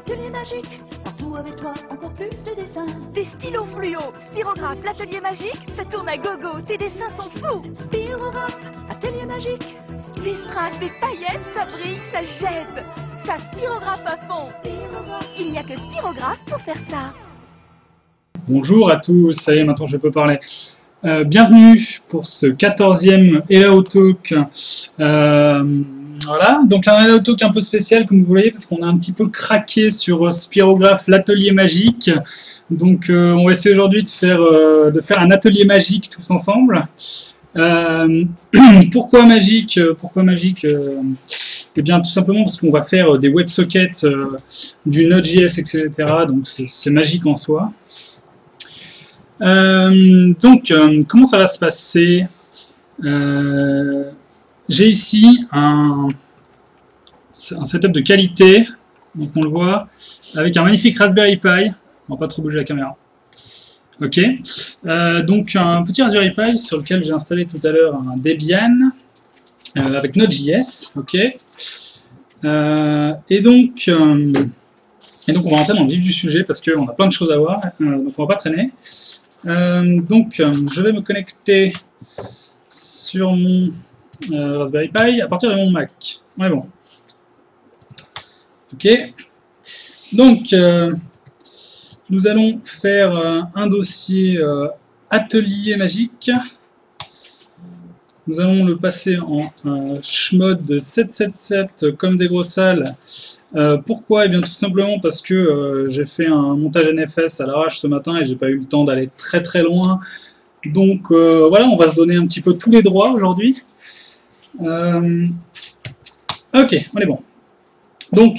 Atelier magique, partout avec toi, encore plus de dessins. Des stylos fluo, Spirographe, l'atelier magique, ça tourne à gogo, tes dessins sont fous. Spirographe, atelier magique. Des strass, des paillettes, ça brille, ça jette. Ça spirographe à fond. Spirographe. Il n'y a que Spirographe pour faire ça. Bonjour à tous, ça y est, maintenant je peux parler. Bienvenue pour ce 14e Hello Talk. Voilà, donc un Hello Talk un peu spécial comme vous voyez parce qu'on a un petit peu craqué sur Spirographe, l'atelier magique. Donc on va essayer aujourd'hui de faire un atelier magique tous ensemble. Pourquoi magique? Eh bien tout simplement parce qu'on va faire des WebSockets du Node.js, etc. Donc c'est magique en soi. Comment ça va se passer? J'ai ici un setup de qualité, donc on le voit, avec un magnifique Raspberry Pi. On va pas trop bouger la caméra. Ok. Donc un petit Raspberry Pi sur lequel j'ai installé tout à l'heure un Debian avec Node.js. Ok. Et donc on va rentrer dans le vif du sujet parce qu'on a plein de choses à voir, donc on va pas traîner. Je vais me connecter sur mon Raspberry Pi à partir de mon Mac. On est bon. Ok. Donc, nous allons faire un dossier atelier magique. Nous allons le passer en chmod 777 comme des grosses salles. Pourquoi? Eh bien tout simplement parce que j'ai fait un montage NFS à l'arrache ce matin et j'ai pas eu le temps d'aller très très loin. Donc voilà, on va se donner un petit peu tous les droits aujourd'hui. Ok, on est bon. Donc,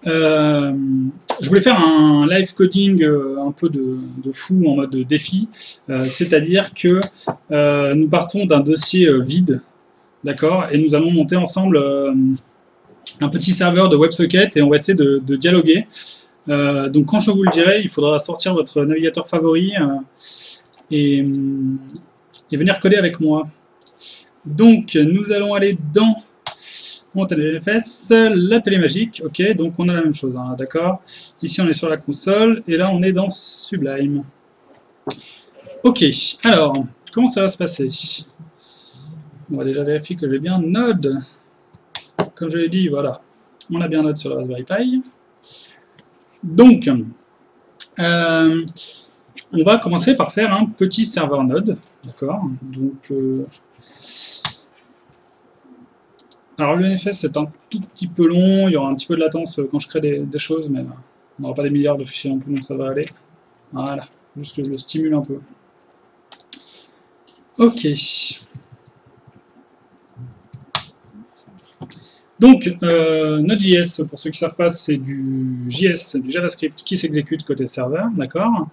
je voulais faire un live coding un peu de fou en mode défi, c'est-à-dire que nous partons d'un dossier vide, d'accord, et nous allons monter ensemble un petit serveur de WebSocket et on va essayer de dialoguer. Donc quand je vous le dirai, il faudra sortir votre navigateur favori et venir coder avec moi. Donc nous allons aller dans mon NFS, l'atelier magique, ok, donc on a la même chose, hein, d'accord. Ici on est sur la console, et là on est dans Sublime. Ok, alors, comment ça va se passer? On va déjà vérifier que j'ai bien Node. Comme je l'ai dit, voilà, on a bien Node sur le Raspberry Pi. Donc, on va commencer par faire un petit serveur Node, d'accord. Donc, alors le NFS c'est un tout petit peu long, il y aura un petit peu de latence quand je crée des choses, mais on n'aura pas des milliards de fichiers non plus, donc ça va aller. Voilà, faut juste que je le stimule un peu. Ok. Donc Node.js, pour ceux qui ne savent pas, c'est du JS, du JavaScript qui s'exécute côté serveur, d'accord.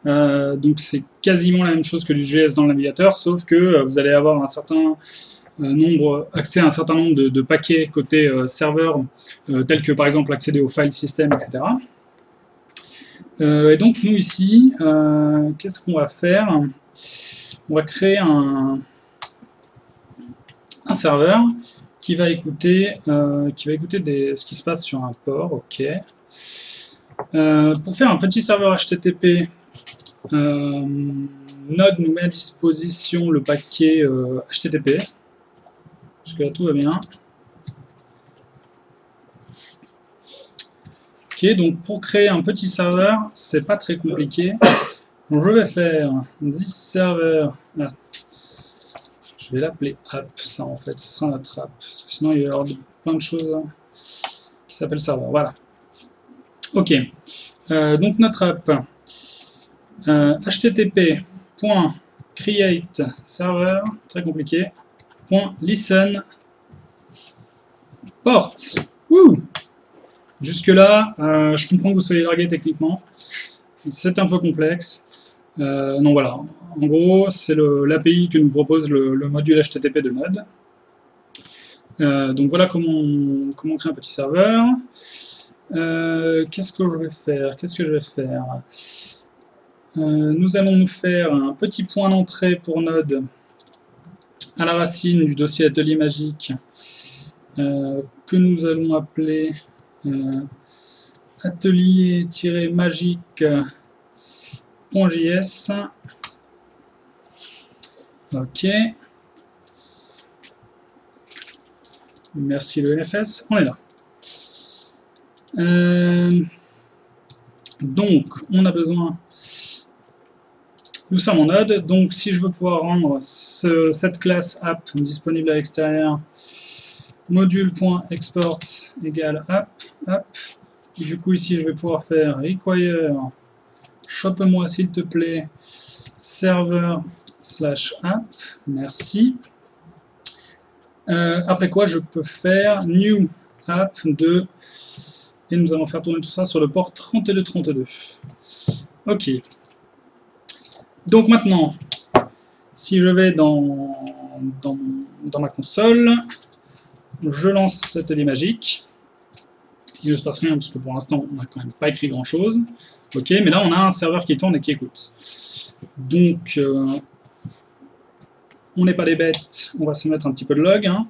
Donc c'est quasiment la même chose que du JS dans le navigateur, sauf que vous allez avoir un certain accès à un certain nombre de paquets côté serveur, tels que par exemple accéder au file system, etc. Et donc nous ici, qu'est-ce qu'on va faire? On va créer un serveur qui va écouter, ce qui se passe sur un port, ok. Pour faire un petit serveur HTTP, Node nous met à disposition le paquet HTTP. Jusque-là, tout va bien. Ok, donc pour créer un petit serveur, c'est pas très compliqué. Donc, je vais faire this server. Ah, je vais l'appeler app, ça en fait, ce sera notre app. Parce que sinon, il va y avoir plein de choses qui s'appellent serveur. Voilà. Ok. Donc notre app. http://create server, très compliqué. .listen port. Jusque là, je comprends que vous soyez largué techniquement. C'est un peu complexe. Non, voilà. En gros, c'est l'API que nous propose le module HTTP de Node. Donc voilà comment on crée un petit serveur. Qu'est-ce que je vais faire? Nous allons nous faire un petit point d'entrée pour Node à la racine du dossier atelier magique que nous allons appeler atelier-magique.js. Ok. Merci le NFS, on est là. Donc, on a besoin... Nous sommes en Node, donc si je veux pouvoir rendre cette classe app disponible à l'extérieur, module.export égale app. Du coup, ici, je vais pouvoir faire require, chope-moi s'il te plaît, server/app, merci. Après quoi, je peux faire new app de, et nous allons faire tourner tout ça sur le port 3232. Ok. Donc maintenant, si je vais dans ma console, je lance l'atelier magique. Il ne se passe rien parce que pour l'instant, on n'a quand même pas écrit grand chose. Ok, mais là, on a un serveur qui tourne et qui écoute. Donc, on n'est pas des bêtes, on va se mettre un petit peu de log. Hein.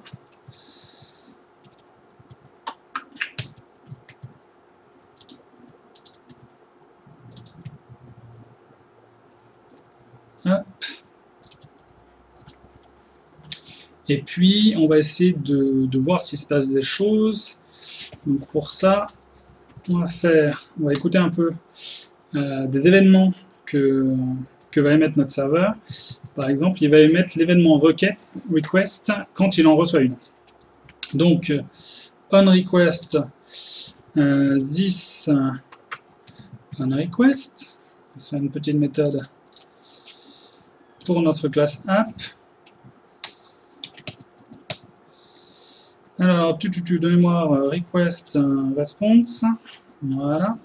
Hop. Et puis, on va essayer de voir s'il se passe des choses. Donc pour ça, on va écouter un peu des événements que va émettre notre serveur. Par exemple, il va émettre l'événement requête, request, quand il en reçoit une. Donc, on request, this on request. On va faire une petite méthode pour notre classe app. Alors, donnez-moi request response. Voilà.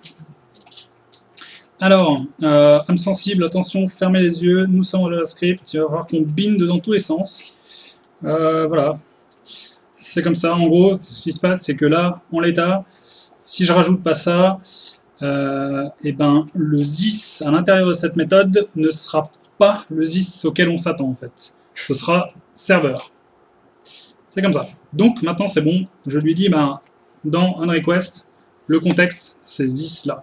Alors, âme sensible, attention, fermez les yeux, nous sommes en JavaScript, il va falloir qu'on bind dans tous les sens. Voilà. C'est comme ça, en gros, ce qui se passe, c'est que là, en l'état, si je rajoute pas ça, et ben, le this à l'intérieur de cette méthode ne sera pas le this auquel on s'attend, en fait. Ce sera serveur. C'est comme ça. Donc maintenant c'est bon, je lui dis ben, dans onRequest, le contexte c'est this là.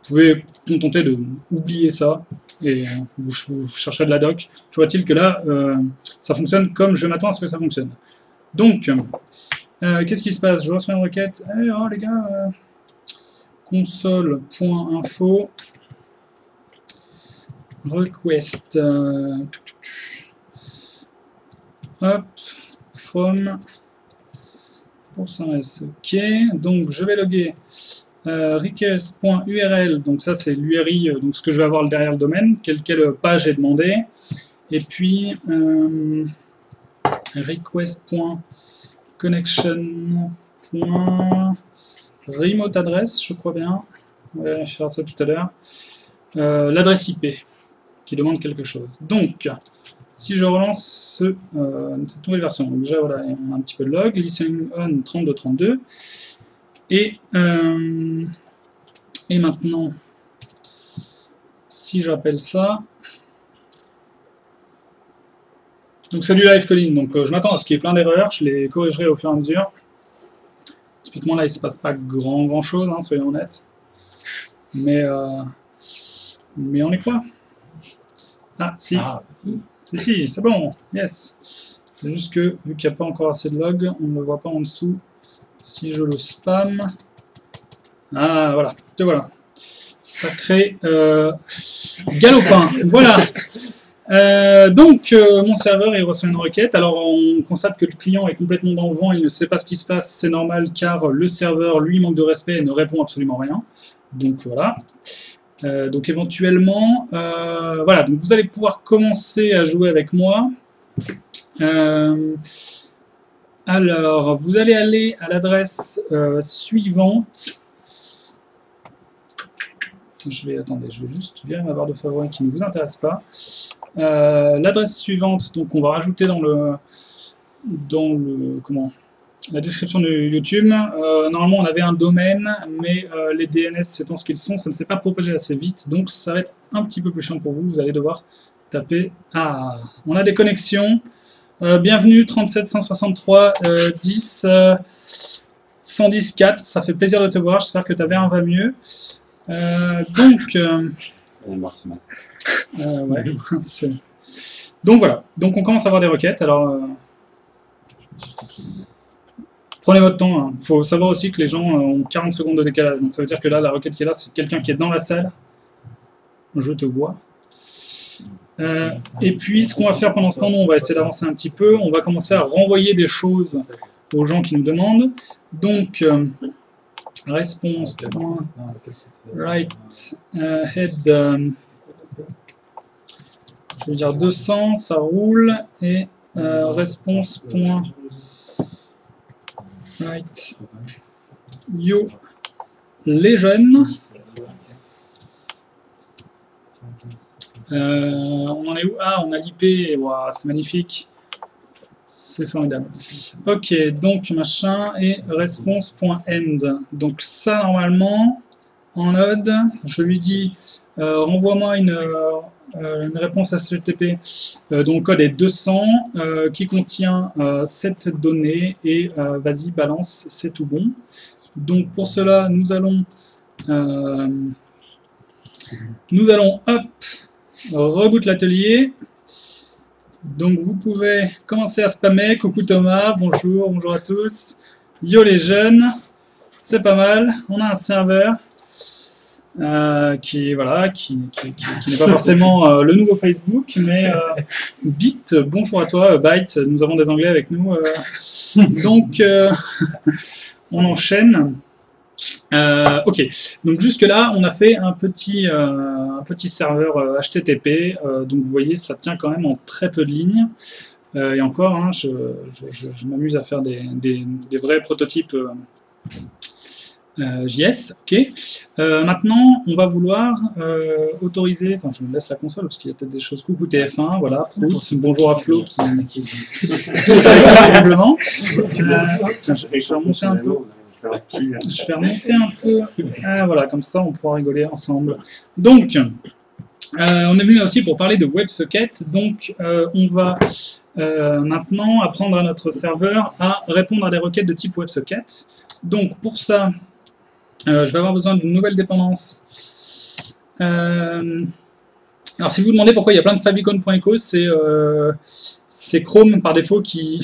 Vous pouvez vous contenter de oublier ça et vous chercherez de la doc. Je vois-t-il que là ça fonctionne comme je m'attends à ce que ça fonctionne. Donc qu'est-ce qui se passe? Je reçois une requête. Eh, oh les gars, console.info request hop from %s, ok, donc je vais loguer request.url, donc ça c'est l'URI, donc ce que je vais avoir derrière le domaine, quelle page j'ai demandé, et puis request.connection.remote address, je crois bien, on va faire ça tout à l'heure, l'adresse IP qui demande quelque chose. Donc si je relance cette nouvelle version, donc déjà voilà, on a un petit peu de log, listening on 3232, et maintenant, si j'appelle ça, donc c'est du live coding, donc je m'attends à ce qu'il y ait plein d'erreurs, je les corrigerai au fur et à mesure. Typiquement là, il ne se passe pas grand chose, hein, soyons honnêtes, mais on est quoi? Ah, si. Ah, si, c'est bon, yes. C'est juste que, vu qu'il n'y a pas encore assez de log, on ne le voit pas en dessous. Si je le spam... Ah, voilà, te voilà. Sacré galopin, voilà. Donc, mon serveur, il reçoit une requête. Alors, on constate que le client est complètement dans le vent, il ne sait pas ce qui se passe, c'est normal, car le serveur, lui, manque de respect et ne répond absolument rien. Donc, voilà. Donc éventuellement, voilà, donc vous allez pouvoir commencer à jouer avec moi. Alors, vous allez aller à l'adresse suivante. Attendez, je vais juste virer ma barre de favoris qui ne vous intéresse pas. L'adresse suivante, donc on va rajouter dans la description de YouTube. Normalement on avait un domaine, mais les DNS étant ce qu'ils sont, ça ne s'est pas propagé assez vite, donc ça va être un petit peu plus chiant pour vous, vous allez devoir taper... Ah, on a des connexions, bienvenue 37 163 10, 110.4, ça fait plaisir de te voir, j'espère que ta VR va mieux. Ouais, donc voilà, donc on commence à avoir des requêtes, alors prenez votre temps, il faut savoir aussi que les gens ont 40 secondes de décalage, donc ça veut dire que là, la requête qui est là, c'est quelqu'un qui est dans la salle, je te vois. Et puis ce qu'on va faire pendant ce temps, nous, on va essayer d'avancer un petit peu, on va commencer à renvoyer des choses aux gens qui nous demandent, donc response right head, je veux dire 200, ça roule, et response.right yo les jeunes. On en est où? Ah, on a l'IP, wow, c'est magnifique, c'est formidable. Ok, donc machin et response.end. Donc ça, normalement, en Node, je lui dis renvoie-moi une réponse HTTP dont le code est 200 qui contient cette donnée et vas-y, balance, c'est tout bon. Donc pour cela, nous allons hop, reboot l'atelier. Donc vous pouvez commencer à spammer. Coucou Thomas, bonjour, bonjour à tous. Yo les jeunes, c'est pas mal. On a un serveur qui n'est pas forcément le nouveau Facebook, mais Bit, bonjour à toi, Byte, nous avons des Anglais avec nous. Donc on enchaîne. Ok, donc jusque là on a fait un petit serveur HTTP, donc vous voyez ça tient quand même en très peu de lignes, et encore hein, je m'amuse à faire des vrais prototypes JS. Ok, maintenant on va vouloir autoriser, attends je me laisse la console parce qu'il y a peut-être des choses, coucou TF1, voilà, Fruit, bonjour à Flo qui visiblement, tiens, je vais remonter un peu. Je vais remonter un peu, voilà, comme ça on pourra rigoler ensemble. Donc, on est venu aussi pour parler de WebSocket, donc on va maintenant apprendre à notre serveur à répondre à des requêtes de type WebSocket. Donc pour ça, je vais avoir besoin d'une nouvelle dépendance. Alors si vous vous demandez pourquoi il y a plein de favicon.echo, c'est Chrome par défaut qui...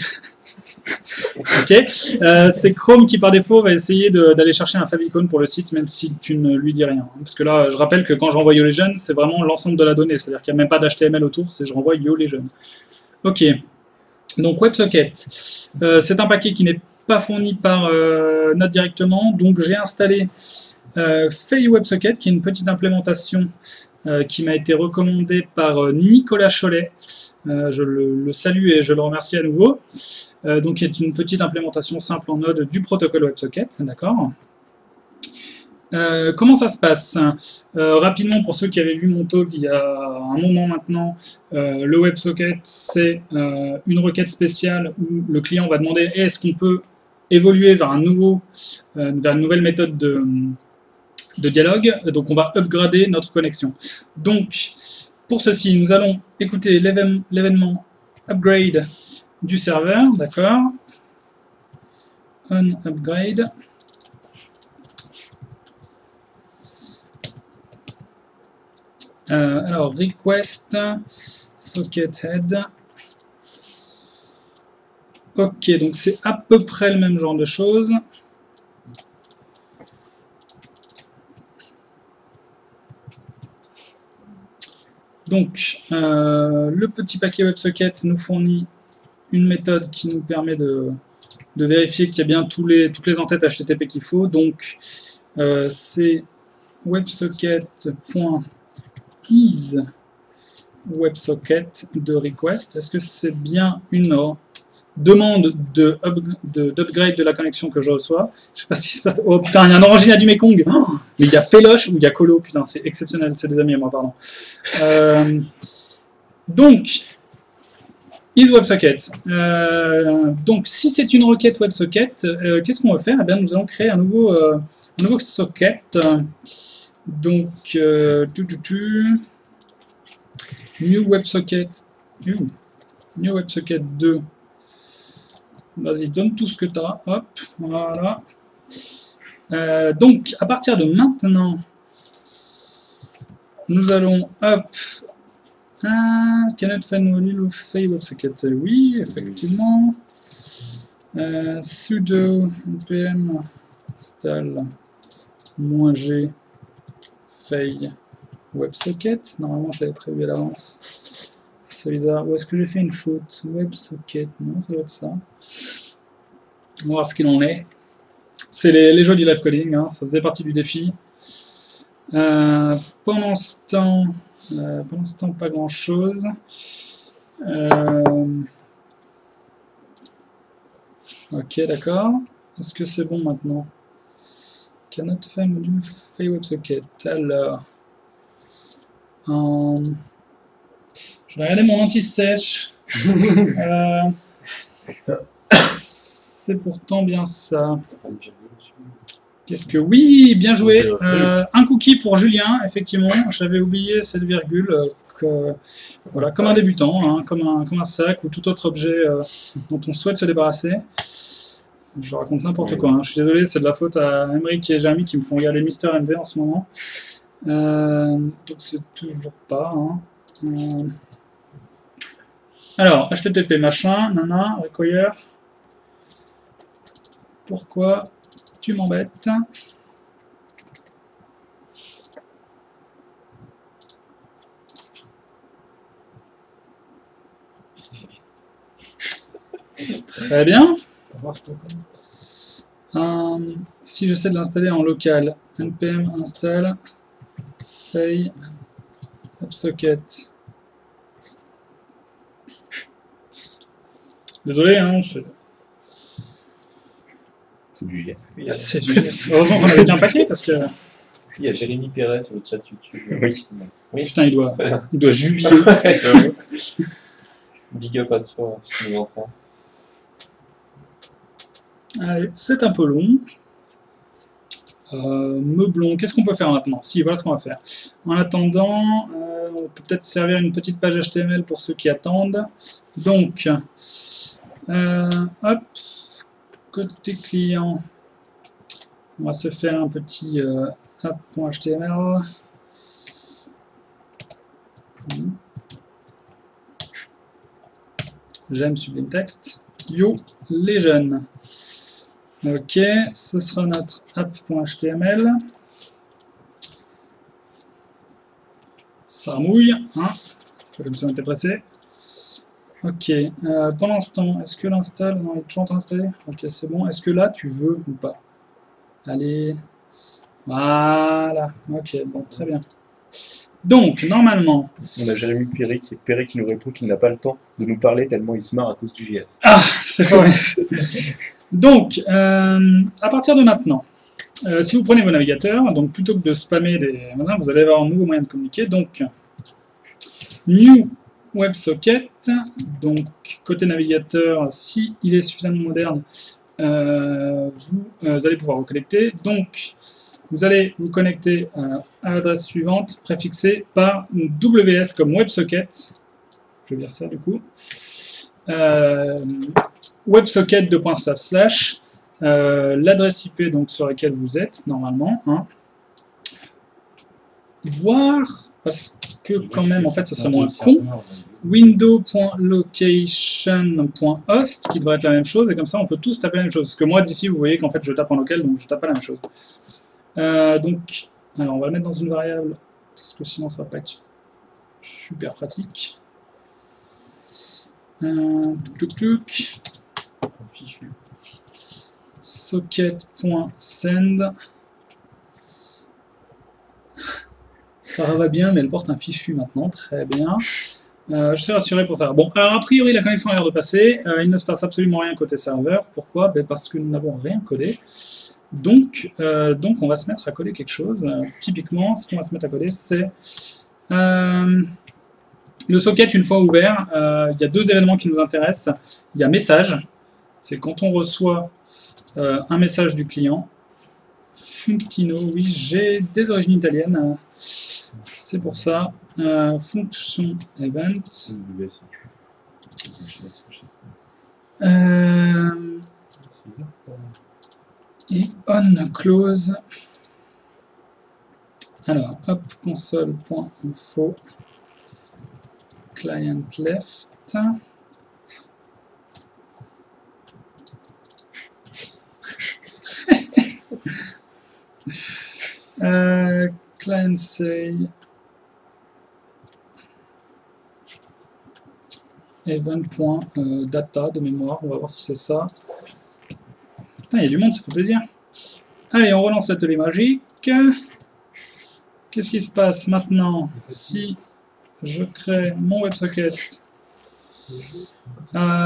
Ok, c'est Chrome qui par défaut va essayer d'aller chercher un favicon pour le site, même si tu ne lui dis rien. Parce que là, je rappelle que quand je renvoie YoLegend, c'est vraiment l'ensemble de la donnée, c'est-à-dire qu'il n'y a même pas d'HTML autour, c'est je renvoie YoLegend. Ok, donc WebSocket, c'est un paquet qui n'est pas fourni par Node directement, donc j'ai installé Fei WebSocket, qui est une petite implémentation qui m'a été recommandée par Nicolas Cholet. Je le salue et je le remercie à nouveau. Donc, qui est une petite implémentation simple en Node du protocole WebSocket, d'accord. Comment ça se passe? Rapidement, pour ceux qui avaient vu mon talk il y a un moment maintenant, le WebSocket, c'est une requête spéciale où le client va demander est-ce qu'on peut évoluer vers une nouvelle méthode de dialogue. Donc, on va upgrader notre connexion. Donc, pour ceci, nous allons écouter l'événement upgrade du serveur, d'accord. On upgrade. Alors, request, socket head. Ok, donc c'est à peu près le même genre de choses. Donc, le petit paquet WebSocket nous fournit une méthode qui nous permet de vérifier qu'il y a bien toutes les entêtes HTTP qu'il faut. Donc, c'est WebSocket.isWebSocket de request. Est-ce que c'est bien une demande d'upgrade de la connexion que je reçois? Je sais pas ce qui se passe. Oh putain, il y a un orangina du Mekong. Oh, mais il y a Péloche ou il y a Colo. Putain, c'est exceptionnel. C'est des amis à moi, pardon. Donc, isWebSocket. Donc, si c'est une requête WebSocket, qu'est-ce qu'on va faire? Eh bien, nous allons créer un nouveau socket. Donc, new WebSocket 2. Vas-y, donne tout ce que tu as. Hop, voilà. Donc, à partir de maintenant, nous allons, hop, cannot find module of fail WebSocket. Oui, effectivement. Sudo npm install -g fail WebSocket. Normalement, je l'avais prévu à l'avance. C'est bizarre. Où est-ce que j'ai fait une faute? WebSocket, non, ça doit être ça. On va voir ce qu'il en est. C'est les jeux du live coding, hein, ça faisait partie du défi. Pendant ce temps, pas grand chose. Ok, d'accord. Est-ce que c'est bon maintenant? Cannot find module fail WebSocket. Alors, je vais regarder mon anti-sèche. C'est pourtant bien ça. Qu'est-ce que... Oui, bien joué. Un cookie pour Julien, effectivement. J'avais oublié cette virgule. Voilà, comme un débutant, hein, comme un sac ou tout autre objet dont on souhaite se débarrasser. Je raconte n'importe quoi. Hein. Je suis désolé, c'est de la faute à Emeric et Jeremy qui me font regarder Mister MV en ce moment. Donc c'est toujours pas. Hein. Alors, HTTP machin, nana, require. Pourquoi tu m'embêtes? Très bien. Si j'essaie de l'installer en local, npm install fail WebSocket. Désolé, hein, c'est du yes. C'est du yes. Heureusement qu'on avait bien paquet parce que. Est-ce qu'il y a Jérémy Perret sur le chat YouTube? Oui. Putain, il doit jubiler. Big up à toi, si tu nous entends. Allez, c'est un peu long. Meublon, qu'est-ce qu'on peut faire maintenant? Si, voilà ce qu'on va faire. En attendant, on peut peut-être servir une petite page HTML pour ceux qui attendent. Donc, hop, côté client, on va se faire un petit app.html. J'aime Sublime Text. Yo, les jeunes. Ok, ce sera notre app.html. Ça mouille, hein? C'est comme ça on était pressé. Ok, pendant ce temps, est-ce que l'install... Non, il est toujours en train d'installer. Ok, c'est bon. Est-ce que là, tu veux ou pas? Allez. Voilà. Ok, bon, très bien. Donc, normalement... On a Jérémy Perret qui nous répond qu'il n'a pas le temps de nous parler tellement il se marre à cause du JS. Ah, c'est vrai. Donc, à partir de maintenant, si vous prenez vos navigateurs, donc plutôt que de spammer des... Voilà, vous allez avoir un nouveau moyen de communiquer. Donc, New WebSocket. Donc, côté navigateur, si il est suffisamment moderne, vous allez pouvoir vous connecter. Donc, vous allez vous connecter à l'adresse suivante, préfixée par WS comme WebSocket. Je vais dire ça du coup. WebSocket l'adresse IP donc sur laquelle vous êtes normalement. Hein. Voir, parce que quand même en fait ce serait moins con. Window.location.host qui devrait être la même chose et comme ça on peut tous taper la même chose. Parce que moi d'ici vous voyez qu'en fait je tape en local donc je tape pas la même chose. Donc, alors on va le mettre dans une variable parce que sinon ça va pas être super pratique. Fichu. Socket.send. Ça va bien, mais elle porte un fichu maintenant, très bien. Je suis rassuré pour ça. Bon, alors a priori la connexion a l'air de passer. Il ne se passe absolument rien côté serveur. Pourquoi? Ben parce que nous n'avons rien codé. Donc on va se mettre à coder quelque chose. Typiquement, ce qu'on va se mettre à coder, c'est le socket une fois ouvert. Il y a deux événements qui nous intéressent. Il y a message, c'est quand on reçoit un message du client. Functino, oui, j'ai des origines italiennes, c'est pour ça. Function event. Et on close. Alors, hop, console.info, client left. Client say event.data de mémoire, on va voir si c'est ça. Putain, il y a du monde, ça fait plaisir. Allez, on relance l'atelier magique. Qu'est-ce qui se passe maintenant si je crée mon WebSocket?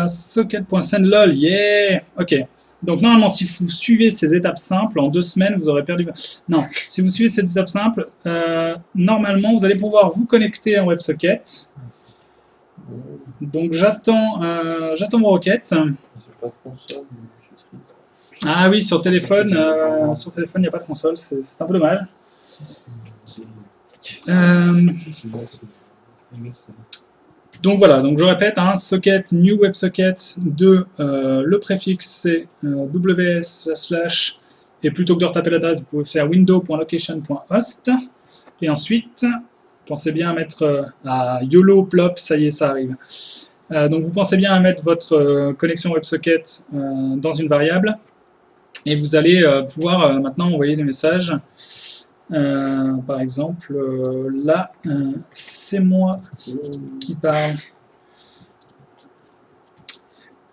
Socket.sendLol, yeah. Ok. Donc normalement, si vous suivez ces étapes simples, en 2 semaines, vous aurez perdu... Non, si vous suivez ces étapes simples, normalement, vous allez pouvoir vous connecter en WebSocket. Donc j'attends vos requêtes. Pas de console, je suis triste. Ah oui, sur téléphone, il n'y a pas de console, c'est un peu dommage. Donc voilà, donc je répète, hein, socket, new WebSocket, le préfixe c'est ws/ et plutôt que de retaper l'adresse, vous pouvez faire window.location.host et ensuite, pensez bien à mettre à YOLO, plop, ça y est, ça arrive. Donc vous pensez bien à mettre votre connexion WebSocket dans une variable et vous allez pouvoir maintenant envoyer des messages. Par exemple, là, c'est moi qui parle.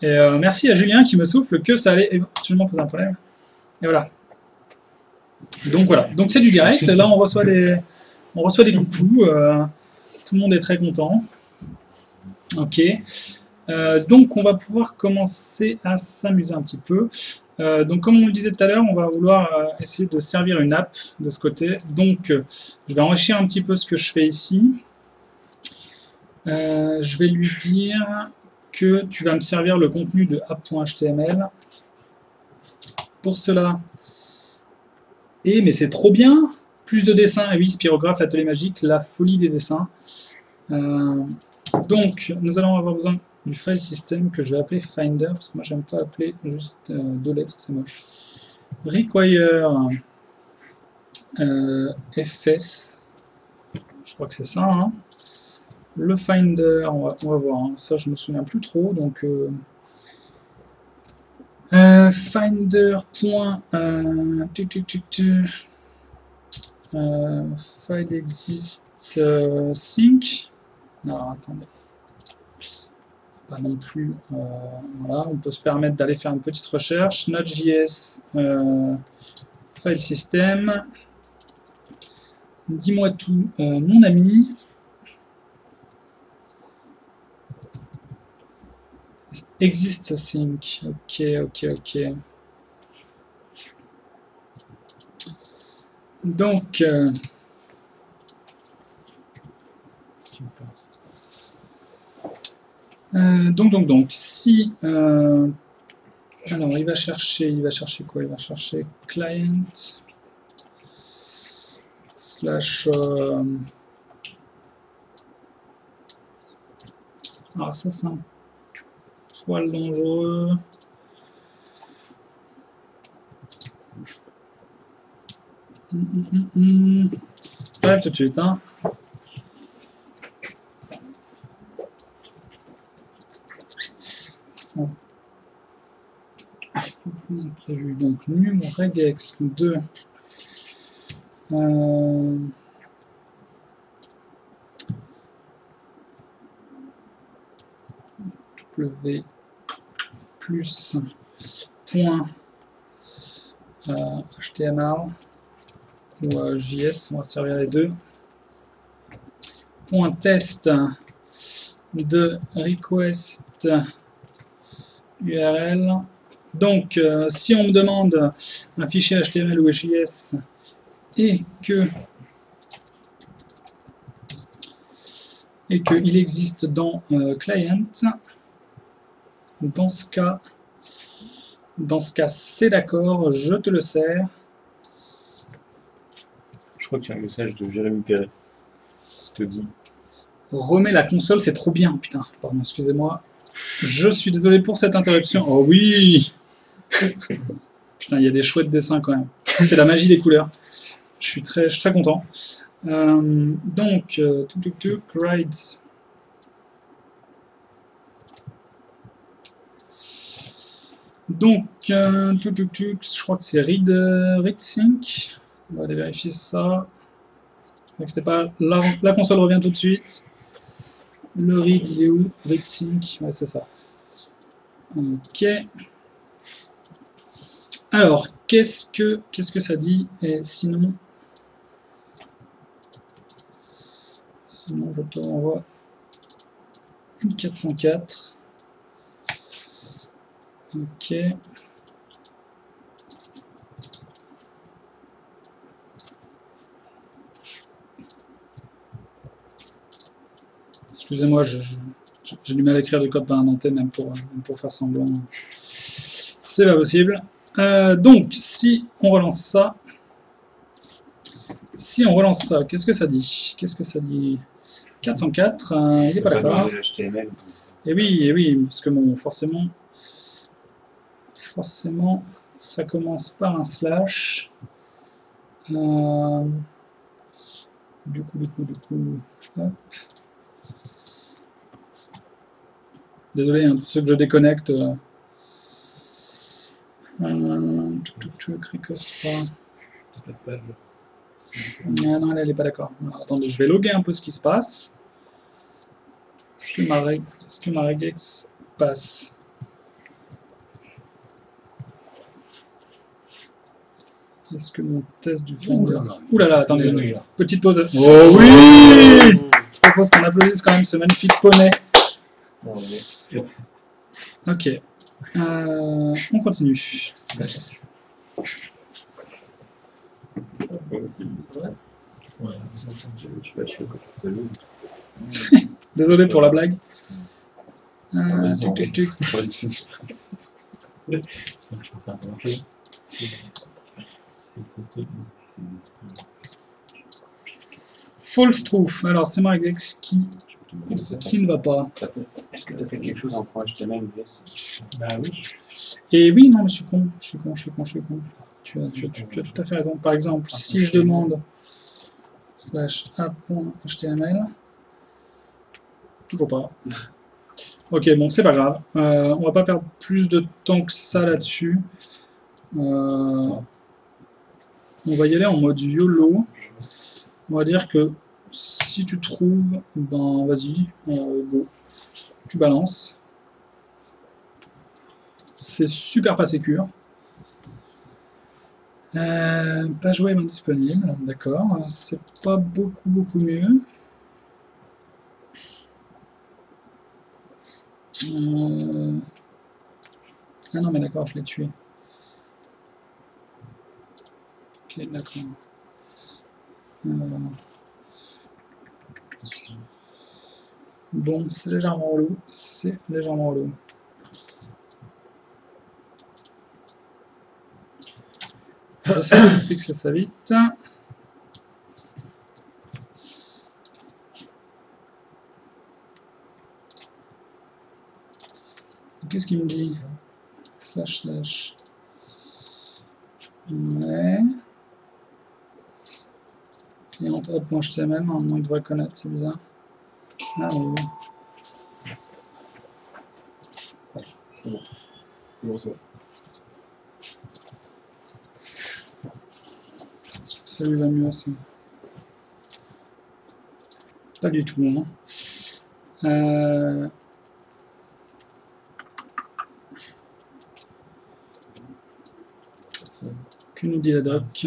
Et merci à Julien qui me souffle que ça allait éventuellement poser un problème. Et voilà. Donc voilà. Donc c'est du direct. Là, on reçoit des coucous. Tout le monde est très content. Ok. Donc on va pouvoir commencer à s'amuser un petit peu. Donc comme on le disait tout à l'heure, on va vouloir essayer de servir une app de ce côté. Donc je vais enrichir un petit peu ce que je fais ici. Je vais lui dire que tu vas me servir le contenu de app.html. Pour cela, mais c'est trop bien, plus de dessins, et oui, Spirographe, l'atelier magique, la folie des dessins. Donc nous allons avoir besoin du file system que je vais appeler Finder, parce que moi j'aime pas appeler juste 2 lettres, c'est moche. Require fs, je crois que c'est ça, hein. Le Finder, on va voir, hein. Ça je me souviens plus trop, donc Finder. File exist sync. Alors attendez. Pas non plus. Voilà, on peut se permettre d'aller faire une petite recherche. Node.js file system. Dis-moi tout, mon ami. Exist sync. Ok. Donc. Donc, si alors il va chercher quoi? Il va chercher client slash alors ça c'est un poil dangereux. Bref, tout de suite, hein. Prévu. Donc nu regex 2 w plus point html ou js, on va servir les deux, point test de request URL. Donc, si on me demande un fichier HTML ou JS et qu'il existe dans client, dans ce cas c'est d'accord, je te le sers. Je crois qu'il y a un message de Jérémy Perret qui te dit remets la console, c'est trop bien, putain, pardon, excusez-moi. Je suis désolé pour cette interruption. Oh oui. Putain, il y a des chouettes dessins quand même. C'est la magie des couleurs. Je suis très content. Donc, tuk, ride. Donc, je crois que c'est read sync. On va aller vérifier ça. Ne vous inquiétez pas, la console revient tout de suite. Le read, il est où? Read sync, ouais, c'est ça. Ok. Alors, qu'est-ce que ça dit? Et sinon, je te renvoie une 404. Ok. Excusez-moi, j'ai du mal à écrire du code par un nantais, même pour faire semblant. C'est pas possible. Donc, si on relance ça, qu'est-ce que ça dit? 404, il n'est pas d'accord. Et oui, parce que bon, forcément, ça commence par un slash. Du coup, hop. Désolé hein, pour ceux que je déconnecte. Ricoste 3. Ah non, elle n'est pas d'accord. Attendez, je vais loguer un peu ce qui se passe. Est-ce que ma regex passe? Est-ce que mon test du Finder... Ouh là là, attendez, petite pause. Oh oui! Je propose qu'on applaudisse quand même ce magnifique poney. Ok. On continue. Désolé pour la blague. False truth. Alors c'est Margex qui ne va pas. Est-ce que tu as fait quelque chose en HTML? Bah oui. Et oui, non, mais je suis con. Tu as tout à fait raison. Par exemple, si je demande /a.html, toujours pas. Ok, bon, c'est pas grave. On va pas perdre plus de temps que ça là-dessus. On va y aller en mode YOLO. On va dire que si tu trouves, ben vas-y, go. Tu balances. C'est super pas sécure. Page web indisponible, d'accord. C'est pas beaucoup mieux. Ah non mais d'accord, je l'ai tué. Ok, d'accord. Bon, c'est légèrement relou. J'essaie de fixer ça vite. Qu'est-ce qu'il me dit? // Ouais. Client hub.html, normalement il devrait connaître, c'est bizarre. Ah oui. C'est bon, c'est bon. Est-ce que ça lui va mieux aussi? Pas du tout, hein. Que nous dit la doc?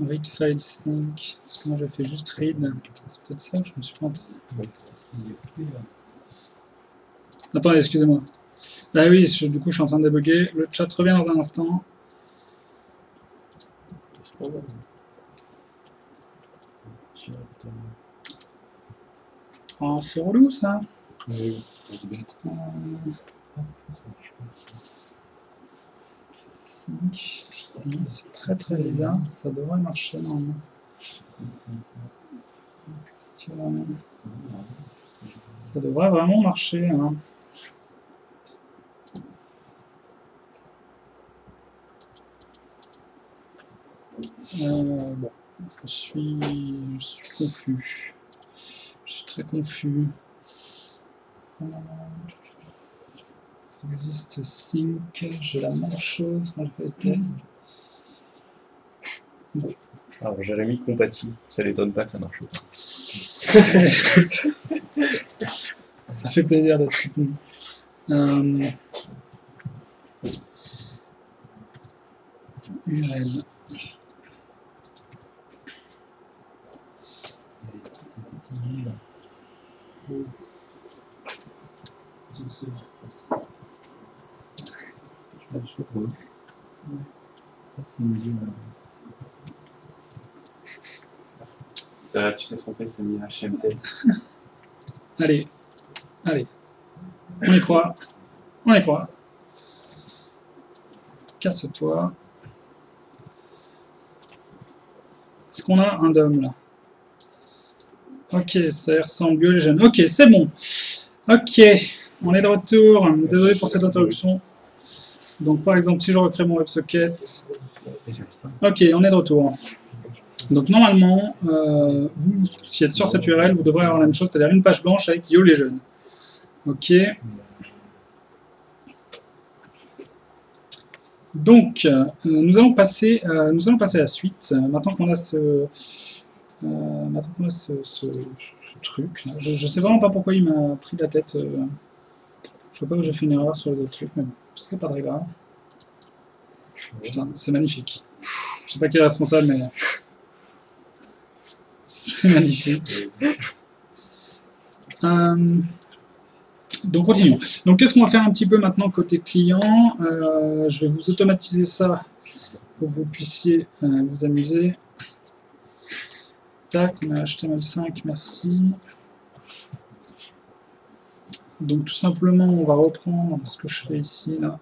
Read file sync. Parce que moi j'ai fait juste read. C'est peut-être ça que je me suis planté. Attendez, excusez-moi. Ah oui, du coup je suis en train de débugger. Le chat revient dans un instant. Oh, c'est relou ça. C'est très bizarre, ça devrait marcher normalement. Ça devrait vraiment marcher. Hein. Bon, je suis confus. Je suis très confus. Existe sync, j'ai la même chose quand je fais les tests. Alors j'avais mis compati, ça l'étonne pas que ça marche pas. Ça fait plaisir d'être soutenu. URL. Tu t'es trompé, tu as mis HMT. Allez, allez, on y croit, on y croit. Casse-toi. Est-ce qu'on a un DOM là? Ok, ça ressemble aux jeunes. Ok, c'est bon. Ok, on est de retour. Désolé pour cette interruption. Donc par exemple, si je recrée mon WebSocket. Ok, on est de retour. Donc normalement, vous, si vous êtes sur cette URL, vous devrez avoir la même chose, c'est-à-dire une page blanche avec Yo les jeunes. Ok. Donc, nous allons passer à la suite. Maintenant qu'on a ce truc, là. Je sais vraiment pas pourquoi il m'a pris la tête. Je sais pas où j'ai fait une erreur sur les autres trucs, mais bon, c'est pas très grave. Putain, c'est magnifique. Je sais pas qui est responsable, mais c'est magnifique. Donc continuons. Donc qu'est-ce qu'on va faire un petit peu maintenant côté client? Je vais vous automatiser ça pour que vous puissiez vous amuser. Tac, on a HTML5, merci. Donc tout simplement, on va reprendre ce que je fais ici, là.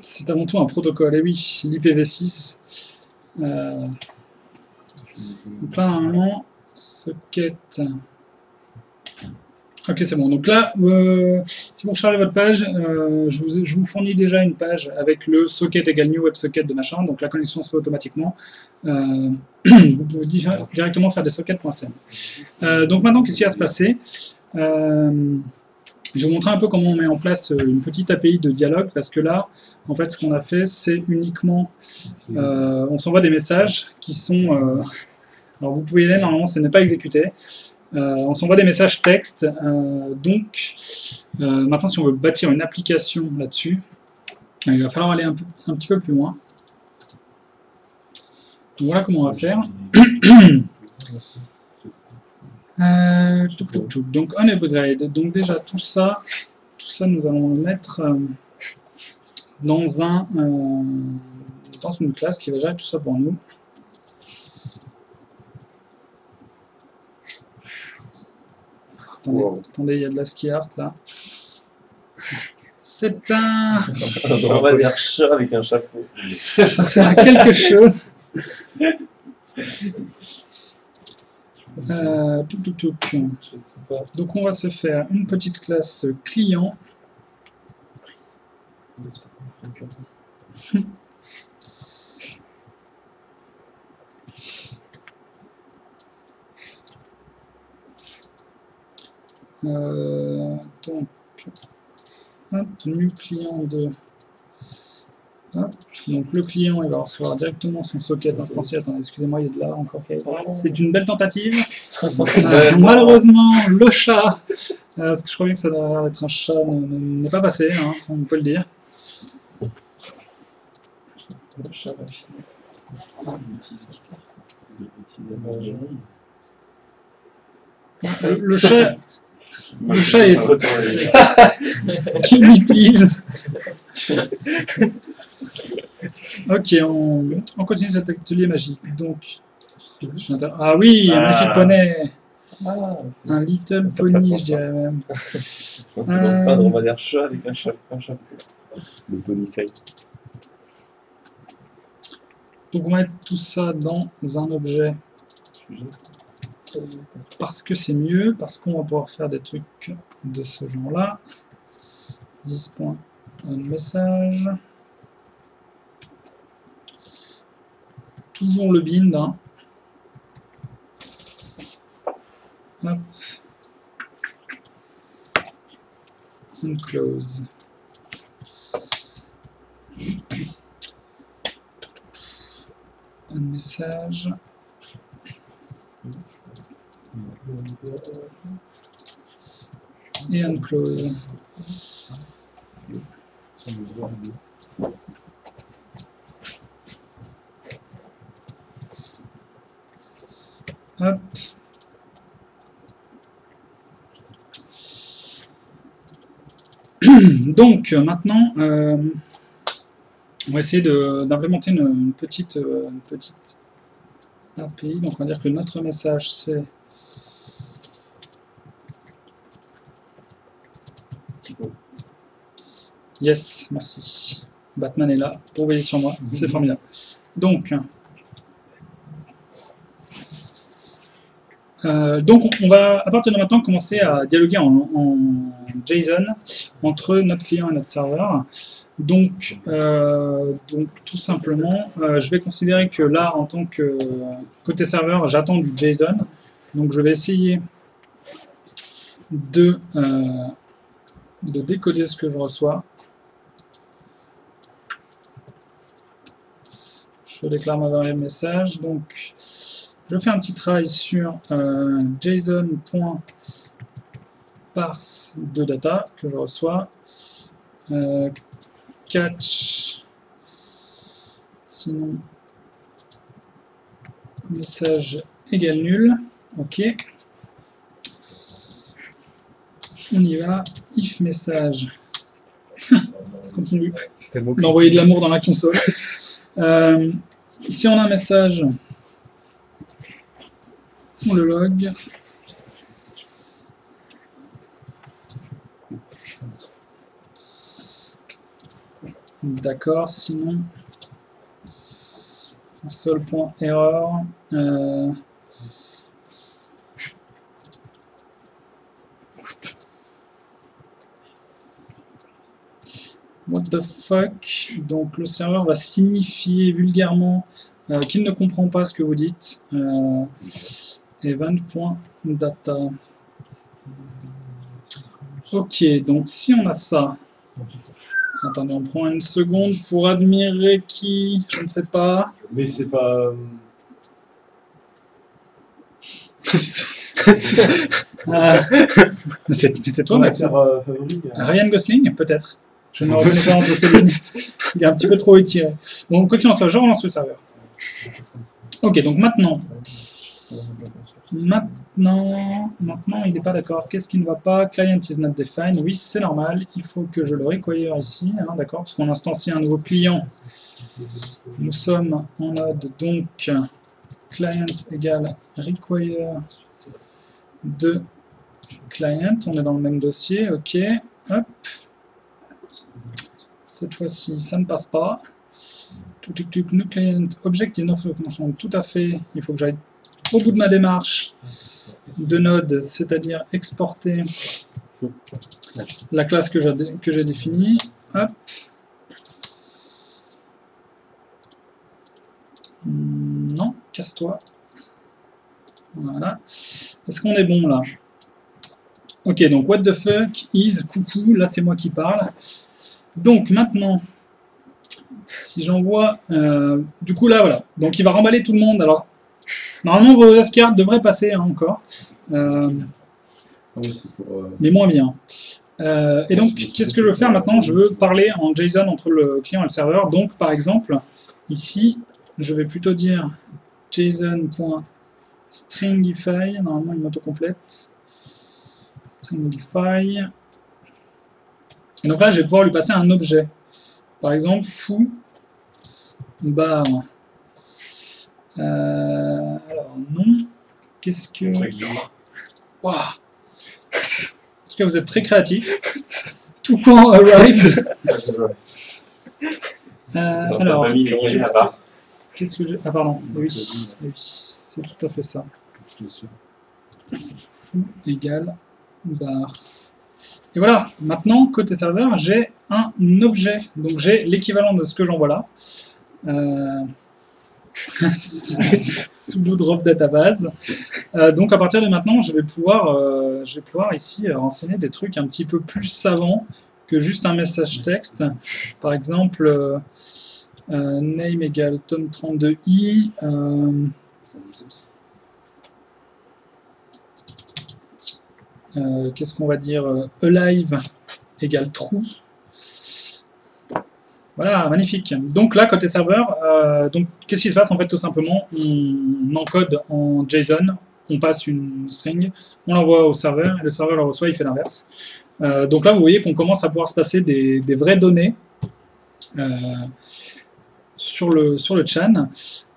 C'est avant tout un protocole, et oui, l'IPv6. Donc là, normalement, socket. Ok, c'est bon. Donc là, si vous rechargez votre page, je vous fournis déjà une page avec le socket égale new WebSocket de machin, donc la connexion se fait automatiquement. Vous pouvez directement faire des sockets.cm. Donc maintenant, qu'est-ce qui va se passer? Je vais vous montrer un peu comment on met en place une petite API de dialogue, parce que là, en fait, ce qu'on a fait, c'est uniquement... on s'envoie des messages qui sont... alors vous pouvez y aller, normalement, ça n'est pas exécuté. On s'envoie des messages texte. Donc, maintenant, si on veut bâtir une application là-dessus, il va falloir aller un petit peu plus loin. Donc voilà comment on va faire. Donc on upgrade. Donc déjà tout ça nous allons le mettre dans une classe qui va gérer tout ça pour nous. Attendez, il y a de la ski art là. C'est un... On va dire chat avec un chapeau. Ça sert à quelque chose. Donc on va se faire une petite classe client. Donc hop, new client de hop. Donc le client il va recevoir directement son socket instancié. Attendez, excusez-moi, il y a de là encore. C'est une belle tentative. Malheureusement, le chat, parce que je croyais que ça devait être un chat, n'est pas passé, hein, on peut le dire. Le chat va finir. Le chat est... Kill me please. Ok, on continue cet atelier magique. Donc, ah oui, un magnifique poney. Un little pony, je dirais même. On va dire chat avec un chapeau. Le pony side. Donc on va mettre tout ça dans un objet parce que c'est mieux, parce qu'on va pouvoir faire des trucs de ce genre-là. This.onMessage. Toujours le bind. Hein. Hop. And close. Un message. Et un close. Hop. Donc maintenant, on va essayer d'implémenter une petite API. Donc on va dire que notre message c'est yes, merci. Batman est là pour veiller sur moi, c'est formidable. Donc on va à partir de maintenant commencer à dialoguer en JSON entre notre client et notre serveur. Donc tout simplement, je vais considérer que là, en tant que côté serveur, j'attends du JSON. Donc je vais essayer de décoder ce que je reçois. Je déclare ma variable message. Donc je fais un petit try sur JSON.parse de data que je reçois. Catch, sinon message égale nul. Ok. On y va. If message. Ça continue d'envoyer de l'amour dans la console. Si on a un message, on le log. D'accord, sinon console.error what the fuck, donc le serveur va signifier vulgairement qu'il ne comprend pas ce que vous dites. Event.data. Ok, donc si on a ça, attendez, on prend une seconde pour admirer qui, je ne sais pas. Mais c'est pas... c'est toi, Max. favori. Ryan Gosling, peut-être. Je ne reconnais pas entre ces listes. Il est un petit peu trop étiré. Bon, quoi qu'il en soit, je relance le serveur. Ok, donc maintenant, il n'est pas d'accord. Qu'est-ce qui ne va pas? Client is not defined. Oui, c'est normal. Il faut que je le require ici, hein, d'accord, parce qu'on instancie un nouveau client. Nous sommes en mode donc client égale require de client. On est dans le même dossier. Ok. Hop. Cette fois-ci, ça ne passe pas. New client object is not functional. Tout à fait. Il faut que j'aille au bout de ma démarche de node, c'est-à-dire exporter la classe que j'ai définie. Hop. Non, casse-toi. Voilà. Est-ce qu'on est bon là? Ok, donc what the fuck is coucou, là c'est moi qui parle. Donc maintenant, si j'envoie, du coup là voilà, donc il va remballer tout le monde. Alors normalement vos ASCII devraient passer hein, encore, mais moins bien. Et donc qu'est-ce que je veux faire maintenant? Je veux parler en JSON entre le client et le serveur. Donc par exemple, ici, je vais plutôt dire JSON.stringify, normalement une autocomplète. Stringify. Et donc là, je vais pouvoir lui passer un objet. Par exemple, foo bar. Alors non. Qu'est-ce que... Wow. En tout cas, vous êtes très créatif. Tout quand arrive. Alors, Qu'est-ce que j'ai... Ah pardon, oui, oui, c'est tout à fait ça. Foo égale bar. Et voilà, maintenant, côté serveur, j'ai un objet. Donc j'ai l'équivalent de ce que j'envoie là. Sudo drop database. Donc à partir de maintenant, je vais pouvoir ici renseigner des trucs un petit peu plus savants que juste un message texte. Par exemple, name égale tom32i. Qu'est-ce qu'on va dire? Alive égale true. Voilà, magnifique. Donc là, côté serveur, donc qu'est-ce qui se passe en fait? Tout simplement, on encode en JSON, on passe une string, on l'envoie au serveur, et le serveur le reçoit, il fait l'inverse. Donc là, vous voyez qu'on commence à pouvoir se passer des vraies données sur le chan.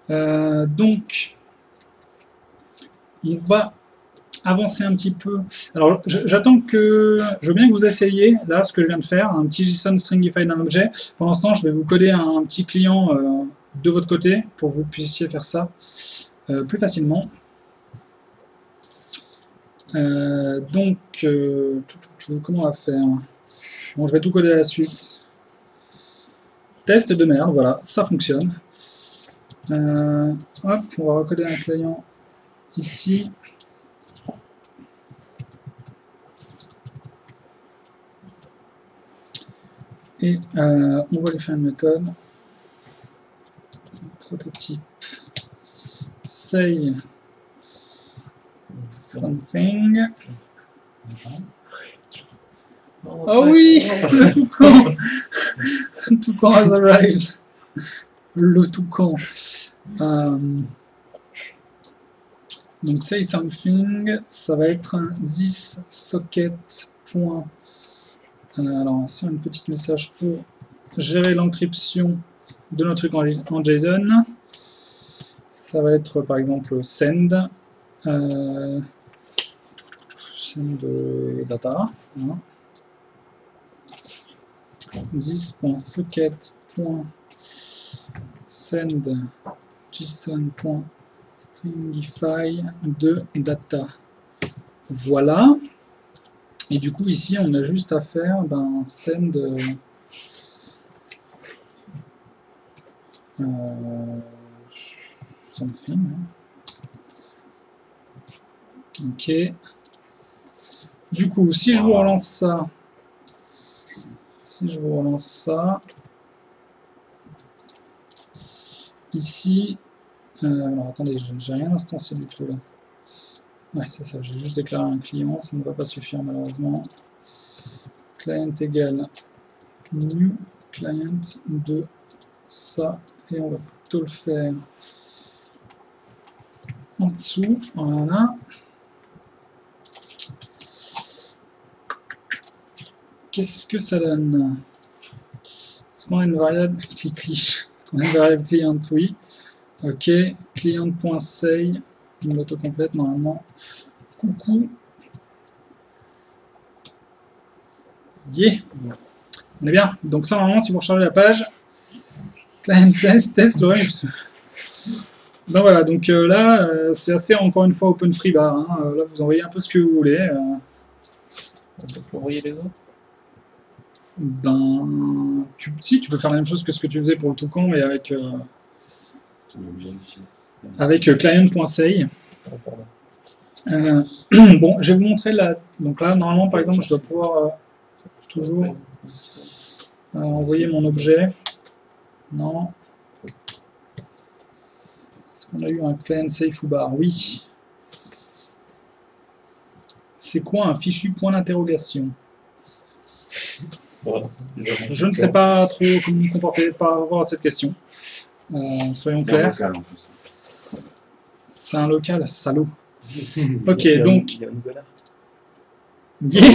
Donc, on va avancer un petit peu. Alors, j'attends que... Je veux bien que vous essayiez, là, ce que je viens de faire, un petit JSON stringify d'un objet. Pendant ce temps, je vais vous coder un petit client de votre côté pour que vous puissiez faire ça plus facilement. Donc, comment on va faire? Bon, je vais tout coder à la suite. Test de merde, voilà, ça fonctionne. Hop, on va recoder un client ici. Et on va lui faire une méthode. Prototype. Say something. Oh oui, le toucan. Le toucan has arrived. Le toucan. Donc say something, ça va être un this socket. Alors, c'est un petit message pour gérer l'encryption de notre truc en JSON. Ça va être par exemple send. Send data. Voilà. This.socket.send json.stringify de data. Voilà. Et du coup, ici, on a juste à faire send something. Ok. Du coup, si je vous relance ça, ici, alors attendez, j'ai rien instancié du tout là. Ouais, c'est ça, j'ai juste déclaré un client, ça ne va pas suffire malheureusement. Client égale new client de ça, et on va plutôt le faire en dessous, voilà. Qu'est-ce que ça donne? Est-ce qu'on a une variable Est-ce qu'on a une variable client? Oui. Ok, client.say. On l'autocomplète normalement. Coucou. Yeah. On est bien. Donc ça normalement si vous rechargez la page, client says test le reste. Donc voilà, donc là c'est assez encore une fois open free bar. Hein. Là vous envoyez un peu ce que vous voulez. On peut envoyer les autres. Si tu peux faire la même chose que ce que tu faisais pour le toucan, mais avec client.say. Bon, je vais vous montrer là. Donc là, normalement, par exemple, je dois pouvoir toujours envoyer mon objet. Non. Est-ce qu'on a eu un client say foobar? Oui. C'est quoi un fichu point d'interrogation? Je ne sais pas trop comment me comporter par rapport à cette question. Soyons clairs. C'est un local, salaud. Ok, donc. Il y a un nouvel art. Yeah.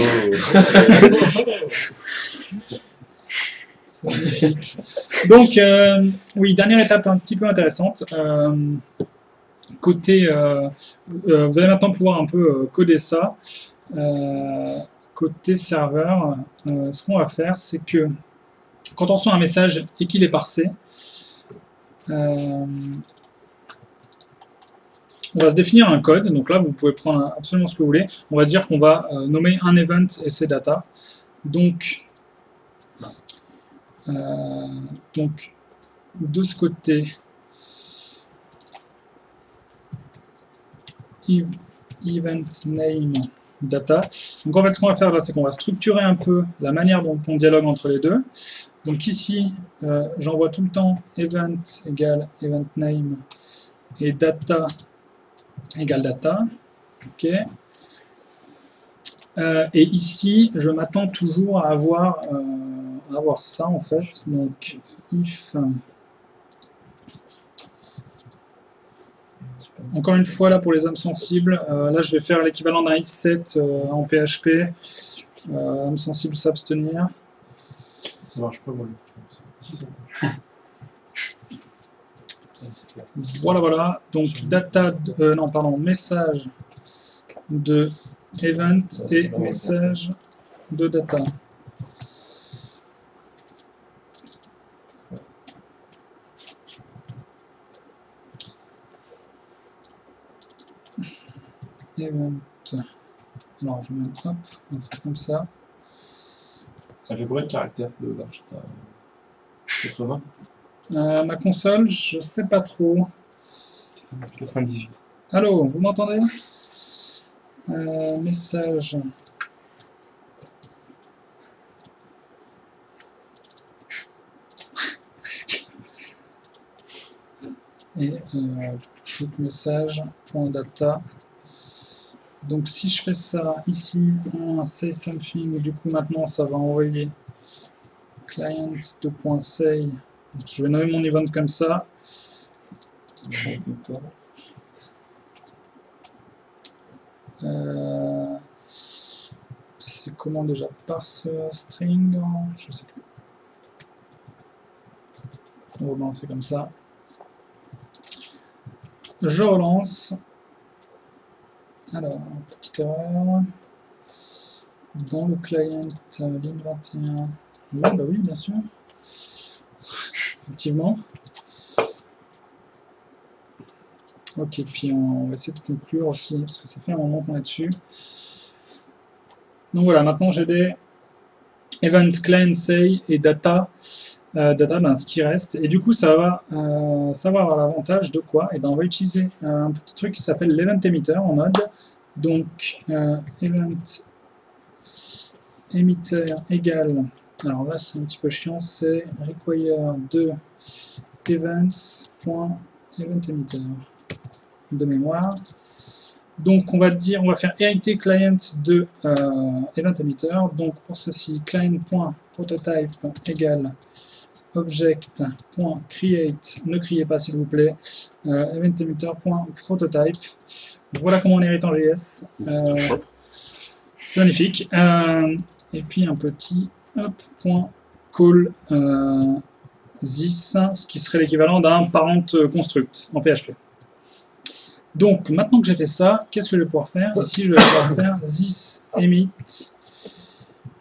C'est magnifique. Donc, oui, dernière étape un petit peu intéressante. Côté, vous allez maintenant pouvoir un peu coder ça. Côté serveur, ce qu'on va faire, c'est que quand on reçoit un message et qu'il est parsé, On va se définir un code, donc là vous pouvez prendre absolument ce que vous voulez. On va dire qu'on va nommer un event et ses data. Donc de ce côté, event name data. Donc en fait ce qu'on va faire là, c'est qu'on va structurer un peu la manière dont on dialogue entre les deux. Donc ici, j'envoie tout le temps event égale event name et data égale data. Ok. Et ici, je m'attends toujours à avoir ça en fait. Donc if. Encore une fois, là pour les âmes sensibles, là je vais faire l'équivalent d'un isset en PHP. Âmes sensibles s'abstenir. Ça marche pas, moi. Voilà. Donc data, non pardon, message de event et message de data. Event. Alors je mets hop, un truc comme ça. Ça fait combien de caractères de large? 80? Ma console, je sais pas trop. 98. Allô, vous m'entendez? Message. Presque. Et message.data. Donc si je fais ça ici, say something, du coup maintenant ça va envoyer client.say. Je vais nommer mon event comme ça. C'est comment déjà? Parse string? Je sais plus. Oh ben c'est comme ça. Je relance. Alors, petite erreur. Dans le client, ligne 21. Oui, bah oui, bien sûr. Effectivement. Ok, puis on va essayer de conclure aussi, parce que ça fait un moment qu'on est dessus. Donc voilà, maintenant j'ai des events, client, say et data. Data, ben, ce qui reste. Et du coup, ça va avoir l'avantage de quoi? Et ben, on va utiliser un petit truc qui s'appelle l'event emitter en mode. Donc, event emitter égale. Alors là, c'est un petit peu chiant, c'est require de events.eventEmitter de mémoire. Donc, on va faire hériter client de eventEmitter. Donc, pour ceci, client.prototype égale object.create, ne criez pas s'il vous plaît, eventEmitter.prototype. Voilà comment on hérite en JS. C'est magnifique. Et puis un petit .call this, ce qui serait l'équivalent d'un parent construct en PHP. Donc maintenant que j'ai fait ça, qu'est-ce que je vais pouvoir faire? Ici je vais pouvoir faire this emit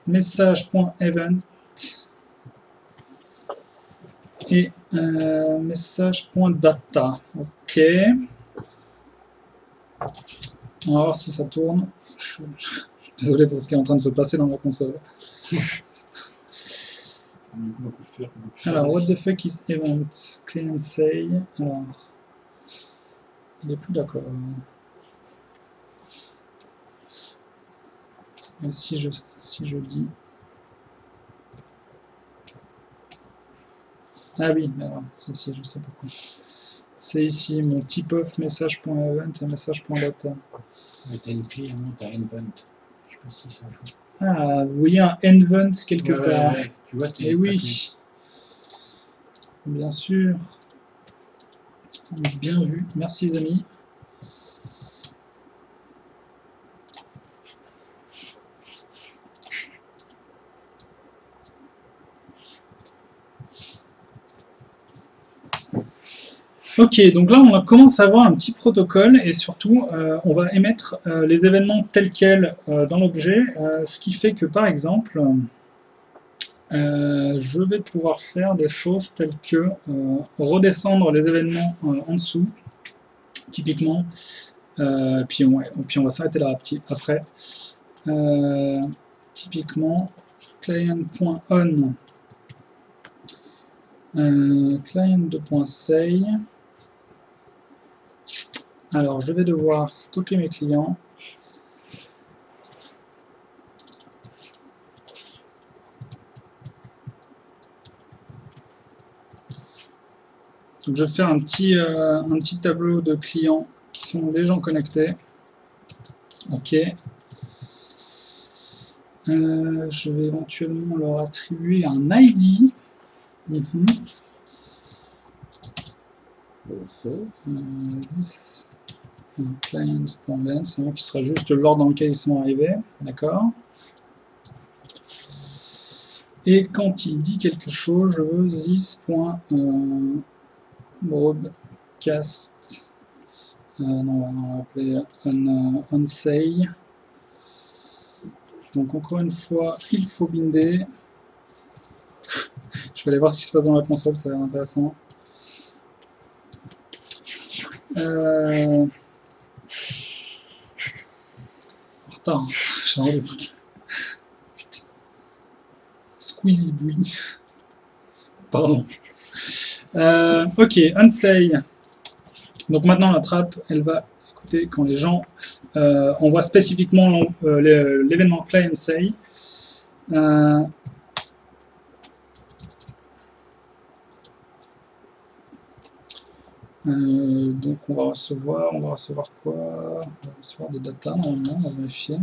message.event et message.data. Ok. On va voir si ça tourne. Je suis désolé pour ce qui est en train de se passer dans ma console. Alors, what the fuck is event? Client say. Alors, il n'est plus d'accord. Mais si je dis. Ah oui, alors, ceci, je sais pourquoi. C'est ici mon type of message.event et message.data. Mais t'as une clé, non, t'as event. Je sais pas si ça joue. Ah, vous voyez un event quelque part. Ouais. Tu vois, Et oui, bien sûr. Bien vu. Merci les amis. Ok, donc là on commence à avoir un petit protocole et surtout on va émettre les événements tels quels dans l'objet, ce qui fait que par exemple, Je vais pouvoir faire des choses telles que redescendre les événements en dessous, typiquement. Puis on va s'arrêter là après. Typiquement, client.on, client2.say. Alors, je vais devoir stocker mes clients. Donc, je vais faire un petit tableau de clients qui sont les gens connectés. Ok. Je vais éventuellement leur attribuer un ID. This client.length, qui sera juste l'ordre dans lequel ils sont arrivés. D'accord. Et quand il dit quelque chose, je veux this.broadcast. Non, on va appeler onsay. Donc encore une fois, il faut binder. Je vais aller voir ce qui se passe dans la console, ça a l'air intéressant. En retard, j'ai envie de trucs. Putain. Squeezie Bouille. Pardon. Ok, onsay. Donc maintenant la trappe, elle va écouter quand les gens envoient spécifiquement l'événement client say. Donc on va recevoir quoi? On va recevoir des datas normalement, on va vérifier.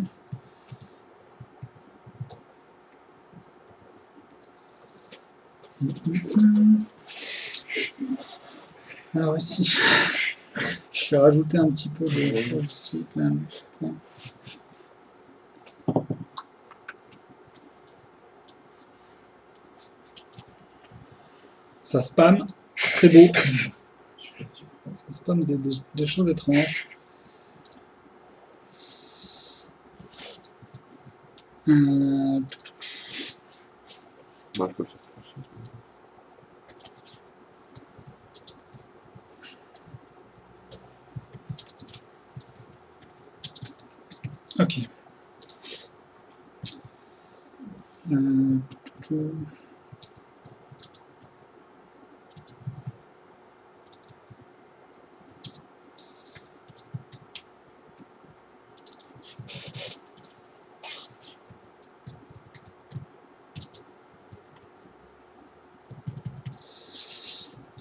Alors ici, je vais rajouter un petit peu de choses ici quand même. Ça spam, c'est beau. Ça spam des choses étranges. Ok.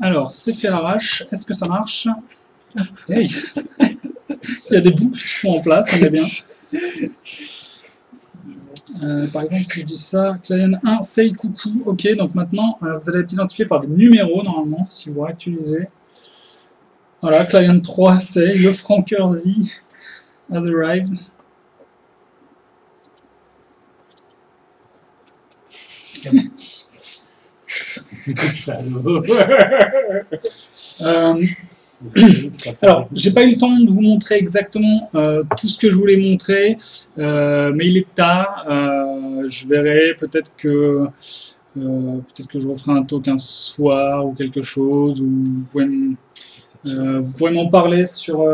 Alors, c'est fait à l'arrache. Est-ce que ça marche? Hey. Il y a des boucles qui sont en place, on est bien. Par exemple, si je dis ça, client 1, say coucou, ok, donc maintenant vous allez être identifié par des numéros normalement si vous actualisez. Voilà, client 3, say le franker Z has arrived. Alors, j'ai pas eu le temps de vous montrer exactement tout ce que je voulais montrer, mais il est tard. Je verrai peut-être que je referai un talk un soir ou quelque chose, ou vous pouvez m'en parler sur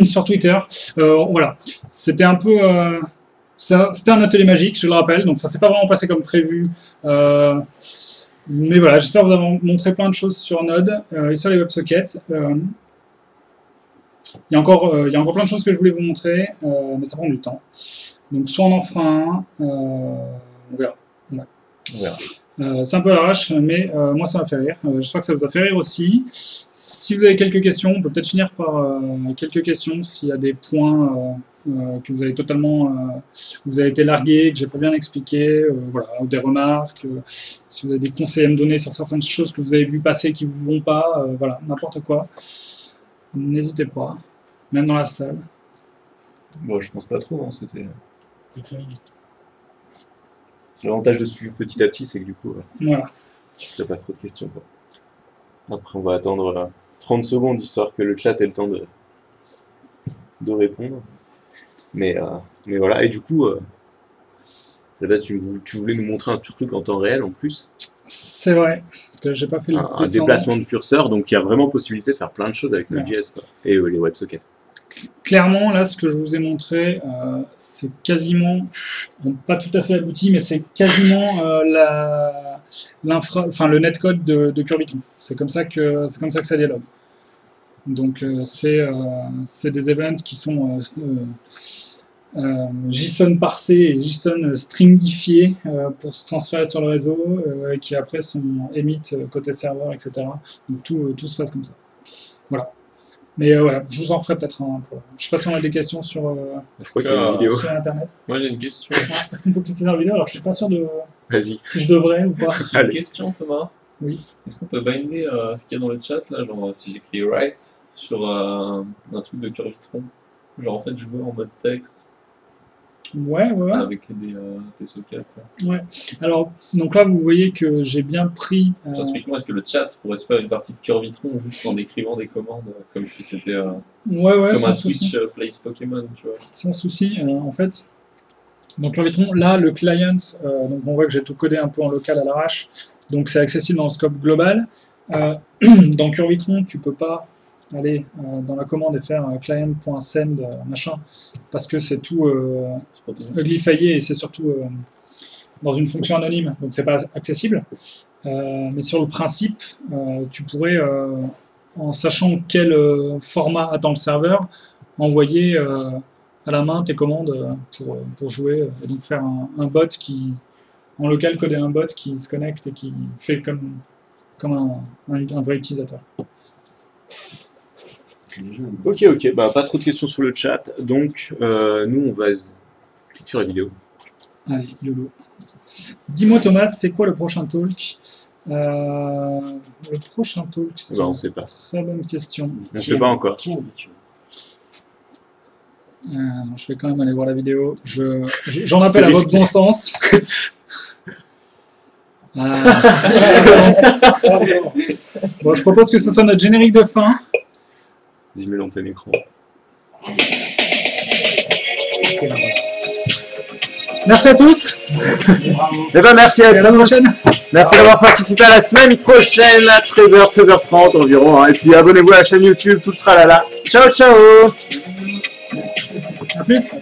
sur Twitter. Voilà, c'était un peu c'était un atelier magique, je le rappelle, donc ça s'est pas vraiment passé comme prévu. Mais voilà, j'espère vous avoir montré plein de choses sur Node et sur les WebSockets. Il y a encore plein de choses que je voulais vous montrer, mais ça prend du temps. Donc soit on en fera un, on verra. Ouais. On verra. C'est un peu à l'arrache, mais moi ça m'a fait rire. J'espère que ça vous a fait rire aussi. Si vous avez quelques questions, on peut peut-être finir par quelques questions s'il y a des points que vous avez totalement, vous avez été largué, que j'ai pas bien expliqué, voilà, ou des remarques, si vous avez des conseils à me donner sur certaines choses que vous avez vu passer qui vous vont pas, voilà, n'importe quoi, n'hésitez pas, même dans la salle. Bon, je pense pas trop, hein, c'était... C'est l'avantage de suivre petit à petit, c'est que du coup, voilà. tu n'as pas trop de questions, quoi. Après, on va attendre 30 secondes, histoire que le chat ait le temps de répondre. Mais voilà, et du coup, Là, tu voulais nous montrer un truc en temps réel en plus. C'est vrai que j'ai pas fait le Un descendant. déplacement de curseur, donc il y a vraiment possibilité de faire plein de choses avec Node.js quoi. Et les WebSockets. Clairement, là, ce que je vous ai montré, c'est quasiment, bon, pas tout à fait abouti, mais c'est quasiment le netcode de Curvitron. C'est comme ça que ça dialogue. Donc, c'est des events qui sont JSON parsés et JSON stringifiés pour se transférer sur le réseau, et qui après sont emit côté serveur, etc. Donc, tout se passe comme ça. Voilà. Mais voilà, je vous en ferai peut-être un. Je sais pas si on a des questions sur, Je crois qu'il y a une vidéo. sur Internet. Moi j'ai une question. Est-ce qu'on peut cliquer dans la vidéo? Alors je suis pas sûr de Vas-y. si je devrais ou pas. J'ai une question Thomas. Oui. Est-ce qu'on peut binder ce qu'il y a dans le chat là, genre si j'écris write sur un truc de Curvitron, genre en fait jouer en mode texte Ouais. avec des sockets. Quoi. Ouais. Alors, donc là, vous voyez que j'ai bien pris. Genre, typiquement, est-ce que le chat pourrait se faire une partie de Curvitron juste en écrivant des commandes comme si c'était Ouais, comme un sans souci. Twitch Plays Pokémon, tu vois. Sans souci. En fait, donc Curvitron, là, le client, donc on voit que j'ai tout codé un peu en local à l'arrache. Donc c'est accessible dans le scope global. Dans Curvitron, tu peux pas aller dans la commande et faire client.send machin, parce que c'est tout uglifié et c'est surtout dans une fonction anonyme, donc c'est pas accessible. Mais sur le principe, tu pourrais, en sachant quel format attend le serveur, envoyer à la main tes commandes pour jouer, et donc faire un bot qui, en local, coder un bot qui se connecte et qui fait comme un vrai utilisateur. Ok, bah pas trop de questions sur le chat, donc nous on va cliquer sur la vidéo. Allez, YOLO. Dis-moi Thomas, c'est quoi le prochain talk? Le prochain talk, c'est Bah, on une sait pas. très bonne question. On sait pas encore. Je vais quand même aller voir la vidéo. J'en appelle à votre bon sens. Bon, je propose que ce soit notre générique de fin. Dis-moi en plein écran. Merci à tous. Eh ben, merci à Et à la tous. prochaine. Merci d'avoir participé à la semaine prochaine à 13h, 13h30 environ. Hein. Et puis abonnez-vous à la chaîne YouTube, tout le tralala. Ciao, ciao. À plus.